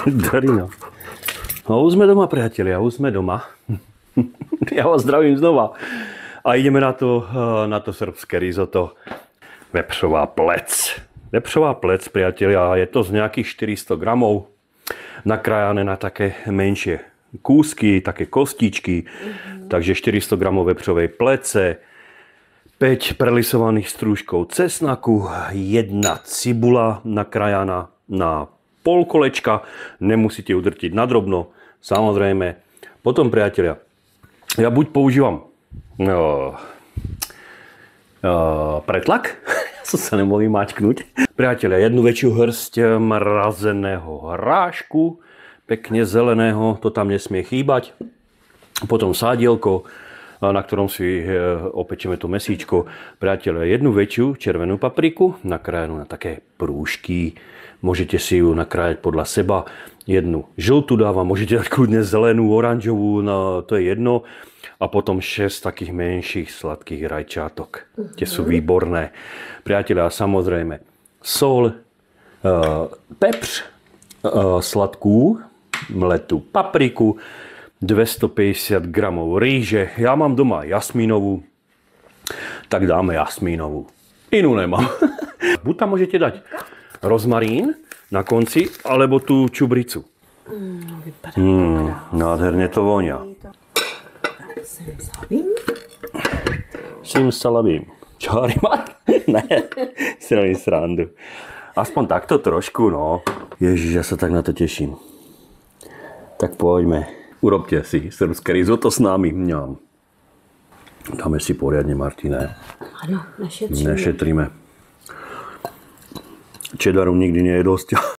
Darina. No už sme doma, priatelia, už sme doma. Ja vás zdravím znova. A ideme na to srbské risotto. Vepřová plec. Vepřová plec, priatelia, je to z nejakých 400 gramov. Nakrájané na také menšie kúsky, také kostičky. Takže 400 gramov vepřovej plece. 5 prelisovaných strúžkov cesnaku. 1 cibula nakrájaná na pol kolečka. Nemusíte ju drtiť nadrobno. Samozrejme. Potom, priatelia, ja buď používam pretlak. Ja som sa nemohol mačknúť. Priatelia, jednu väčšiu hrst mrazeného hrášku. Pekne zeleného, to tam nesmie chýbať. Potom sádielko, na ktorom si opečieme to mesíčko. Priatelia, jednu väčšiu červenú papriku, nakrájanú na také prúžky. Môžete si ju nakrájať podľa seba. Jednu žltú dávam, môžete dať kľudne zelenú, oranžovú, no, to je jedno. A potom 6 takých menších sladkých rajčátok. Tie sú výborné. Priatelia, samozrejme, sol, pepř, sladkú, mletú papriku, 250 gramov rýže. Ja mám doma jasmínovú, tak dáme jasmínovú. Inú nemám. Buď tam môžete dať rozmarín na konci, alebo tú čubricu. Nádherne to vonia. Simsalabim. Čo, Harima? Ne, si robím srandu. Aspoň takto trošku, no. Ježiš, ja sa tak na to teším. Tak poďme. Urobte si srbské risotto s nami. Mňam. Dáme si poriadne, Martine. Áno, nešetríme. Nešetríme. Čedaru nikdy nie je dosť.